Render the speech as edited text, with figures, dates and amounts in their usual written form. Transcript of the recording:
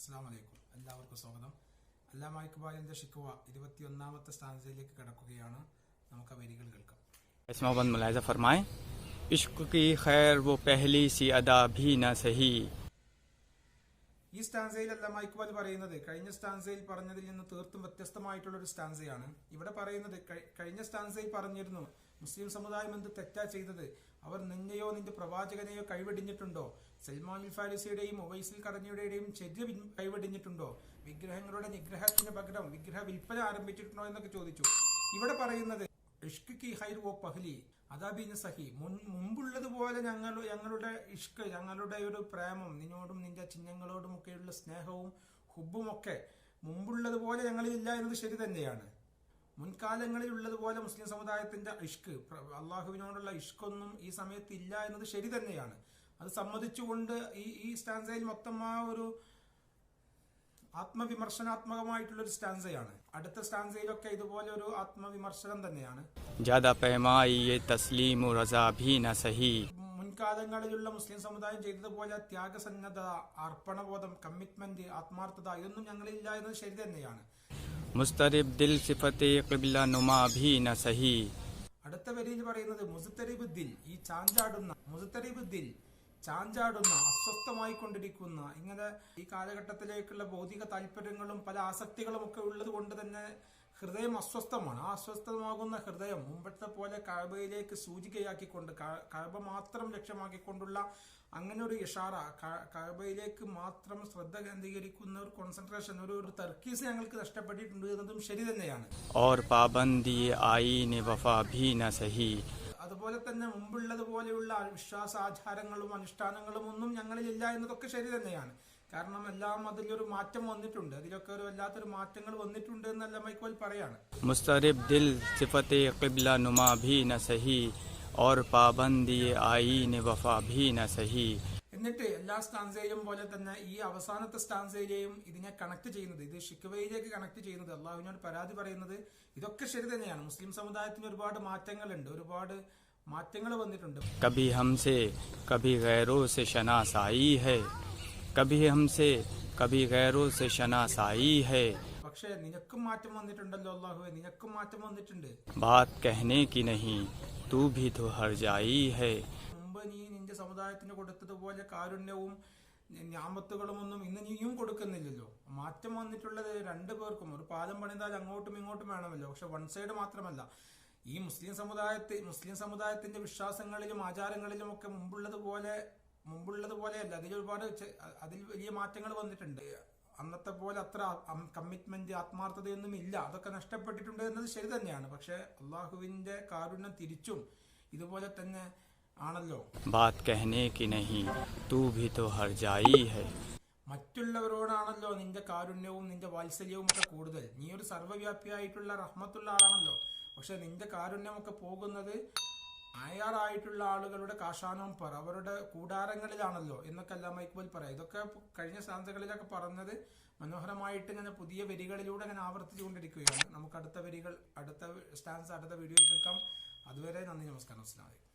അസ്സലാമു അലൈക്കും. എല്ലാവർക്കും സ്വാഗതം. അല്ലാമ ഇഖ്ബാലിന്റെ ഷിക്വ 21ാമത്തെ സ്ഥാനത്തിലേക്ക് കടക്കുകയാണ്. നമുക്ക് വരികൾ കേൾക്കാം. इसमें मुलाहिज़ा फरमाएं, इश्क की खैर वो पहली सी अदा भी न सही. ഈ സ്റ്റാൻസയിൽ അല്ലാമ ഇഖ്ബാൽ പറയുന്നത് കഴിഞ്ഞ സ്റ്റാൻസയിൽ പറഞ്ഞതിൽ നിന്ന് തീർത്തും വ്യത്യസ്തമായിട്ടുള്ള ഒരു സ്റ്റാൻസയാണ്. ഇവിടെ പറയുന്നത് കഴിഞ്ഞ സ്റ്റാൻസയിൽ പറഞ്ഞിരുന്നു, മുസ്ലിം സമുദായം എന്ത് തെറ്റാ ചെയ്തത്, അവർ നിന്നെയോ നിന്റെ പ്രവാചകനെയോ കൈവെടിഞ്ഞിട്ടുണ്ടോ, സൽമാനുൽ ഫാരിസിയുടെയും ഉവൈസുൽ ഖറനിയുടെയും ചര്യ കൈവെടിഞ്ഞിട്ടുണ്ടോ, വിഗ്രഹങ്ങളുടെ നിഗ്രഹത്തിന് പകരം വിഗ്രഹ വിൽപ്പന ആരംഭിച്ചിട്ടുണ്ടോ എന്നൊക്കെ ചോദിച്ചു. ഇവിടെ പറയുന്നത് ഇഷ്ക് കി ഖൈർ വോ പഹ്ലി അദാബിന് സഹി, മുമ്പുള്ളതുപോലെ ഞങ്ങളുടെ ഇഷ്ക്, ഞങ്ങളുടെ ഒരു പ്രേമം, നിന്നോടും നിന്റെ ചിഹ്നങ്ങളോടും ഒക്കെയുള്ള സ്നേഹവും ഹുബും ഒക്കെ മുമ്പുള്ളതുപോലെ ഞങ്ങളിലില്ല എന്നത് ശരി തന്നെയാണ്. മുൻകാലങ്ങളിൽ ഉള്ളതുപോലെ മുസ്ലിം സമുദായത്തിന്റെ ഇഷ്ക്, അള്ളാഹുവിനോടുള്ള ഇഷ്കൊന്നും ഈ സമയത്ത് ഇല്ല എന്നത് ശരി തന്നെയാണ്. അത് സമ്മതിച്ചുകൊണ്ട് ഈ സ്റ്റാൻസയിൽ മൊത്തം ആ ഒരു ആത്മവിമർശനാത്മകമായിട്ടുള്ള ഒരു സ്റ്റാൻസയാണ്. അടുത്ത സ്റ്റാൻസയിലൊക്കെ ഇതുപോലെ ഒരു ആത്മവിമർശനം തന്നെയാണ്. ജാദ പേമായി തസ്ലീം റസാ ഭി ന സഹി, മുൻകാലങ്ങളിലുള്ള മുസ്ലിം സമുദായം ചെയ്തതുപോലെ ത്യാഗസന്നദ്ധത, അർപ്പണബോധം, കമ്മിറ്റ്മെന്റ്, ആത്മാർത്ഥത ഇതൊന്നും ഞങ്ങളില്ല എന്നത് ശരി തന്നെയാണ്. മുസ്തറിബ് ദിൽ സിഫത്തെ ഖബില നുമാ ഭി ന സഹി. അടുത്ത വരിയിൽ പറയുന്നത് മുസ്തറിബ് ദിൽ, ഈ ചാഞ്ചാടുന്ന, മുസ്തറിബ് ദിൽ ചാഞ്ചാടുന്ന, അസ്വസ്ഥമായി കൊണ്ടിരിക്കുന്ന, ഇങ്ങനെ ഈ കാലഘട്ടത്തിലേക്കുള്ള ഭൗതിക താല്പര്യങ്ങളും പല ആസക്തികളും ഒക്കെ ഉള്ളത് കൊണ്ട് തന്നെ ഹൃദയം അസ്വസ്ഥമാണ്. ആ അസ്വസ്ഥമാകുന്ന ഹൃദയം മുമ്പത്തെ പോലെ കഅബയിലേക്ക് സൂചികയാക്കിക്കൊണ്ട്, കഅബ മാത്രം ലക്ഷ്യമാക്കിക്കൊണ്ടുള്ള അങ്ങനെ ഒരു ഇഷാറ, കഅബയിലേക്ക് മാത്രം ശ്രദ്ധ കേന്ദ്രീകരിക്കുന്ന ഒരു കോൺസെൻട്രേഷൻ, ഒരു തർക്കീസ് ഞങ്ങൾക്ക് നഷ്ടപ്പെട്ടിട്ടുണ്ട് എന്നതും ശരി തന്നെയാണ്. और पाबंदी आईन वफा भी न सही. അതുപോലെ തന്നെ മുമ്പുള്ളതുപോലെയുള്ള വിശ്വാസാചാരങ്ങളും അനുഷ്ഠാനങ്ങളും ഒന്നും ഞങ്ങളിലില്ല എന്നതൊക്കെ ശരി തന്നെയാണ്. കാരണം എല്ലാം അതിലൊരു മാറ്റം വന്നിട്ടുണ്ട്, അതിലൊക്കെ ഒരു വല്ലാത്തൊരു മാറ്റങ്ങൾ വന്നിട്ടുണ്ട് എന്നല്ല മൈക്കോൽ പറയാണ്. മുസ്തറിബ് ദിൽ സിഫത്തെ ഖിബ്ല നുമാ ഭി ന സഹി और पाबंदी आईन वफा भी न सही. എന്നിട്ട് എല്ലാ സ്റ്റാൻസയിലും പോലെ തന്നെ ഈ അവസാനത്തെ സ്റ്റാൻസയിലെയും ഇതിനെ കണക്ട് ചെയ്യുന്നത്, ഇത് ഷിക്വയിലേക്ക് കണക്ട് ചെയ്യുന്നത്, അള്ളാഹുവിനോട് പരാതി പറയുന്നത്, ഇതൊക്കെ ശരി തന്നെയാണ്. മുസ്ലിം സമുദായത്തിന് ഒരുപാട് മാറ്റങ്ങളുണ്ട്, ഒരുപാട് മാറ്റങ്ങൾ വന്നിട്ടുണ്ട്. कभी हमसे कभी गैरों से शनासाई है, कभी हमसे कभी गैरों से शनासाई है. പക്ഷേ നിനക്കും മാറ്റം വന്നിട്ടുണ്ടല്ലോ അള്ളാഹുവെ, നിനക്കും മാറ്റം വന്നിട്ടുണ്ട്. बात कहने की नहीं तू भी तो हरजाई है. മുമ്പ് നീ നിന്റെ സമുദായത്തിന് കൊടുത്തതുപോലെ കാരുണ്യവും ഞാമത്തുകളും ഒന്നും ഇന്ന് നീയും കൊടുക്കുന്നില്ലല്ലോ. മാറ്റം വന്നിട്ടുള്ളത് രണ്ടു പേർക്കും. ഒരു പാലം പണിതാൽ അങ്ങോട്ടും ഇങ്ങോട്ടും വേണമല്ലോ. പക്ഷെ വൺ സൈഡ് മാത്രമല്ല, ഈ മുസ്ലിം സമുദായത്തിന്റെ വിശ്വാസങ്ങളിലും ആചാരങ്ങളിലും ഒക്കെ മുമ്പുള്ളതുപോലെയല്ല, അതിൽ വലിയ മാറ്റങ്ങൾ വന്നിട്ടുണ്ട്. അന്നത്തെ പോലെ അത്ര കമ്മിറ്റ്മെന്റ്, ആത്മാർത്ഥതയൊന്നും ഇല്ല, അതൊക്കെ നഷ്ടപ്പെട്ടിട്ടുണ്ട് എന്നത് ശരി തന്നെയാണ്. പക്ഷെ അള്ളാഹുവിന്റെ കാരുണ്യം തിരിച്ചും ഇതുപോലെ തന്നെ ആണല്ലോ. बात कहने की नहीं तू भी तो हरजाई है. മറ്റുള്ളവരോടാണല്ലോ നിന്റെ കാരുണ്യവും നിന്റെ വാത്സല്യവും ഒക്കെ കൂടുതൽ. നീ ഒരു സർവ്വവ്യാപിയായിട്ടുള്ള റഹ്മത്തുള്ള ആളാണല്ലോ. പക്ഷെ നിന്റെ കാരുണ്യമൊക്കെ പോകുന്നത് അയാറായിട്ടുള്ള ആളുകളുടെ കാശാനവും അവരുടെ കൂടാരങ്ങളിലാണല്ലോ എന്നൊക്കെ അല്ലാമ ഇഖ്ബാൽ പറയാം. ഇതൊക്കെ കഴിഞ്ഞ സ്റ്റാൻസകളിലൊക്കെ പറഞ്ഞത് മനോഹരമായിട്ട് ഇങ്ങനെ പുതിയ വരികളിലൂടെ അങ്ങനെ ആവർത്തിച്ചുകൊണ്ടിരിക്കുകയാണ്. നമുക്ക് അടുത്ത വരികൾ, അടുത്ത സ്റ്റാൻസ് അടുത്ത വീഡിയോയിൽ കേൾക്കാം. അതുവരെ നന്ദി, നമസ്കാരം, അസ്സലാമു അലൈക്കും.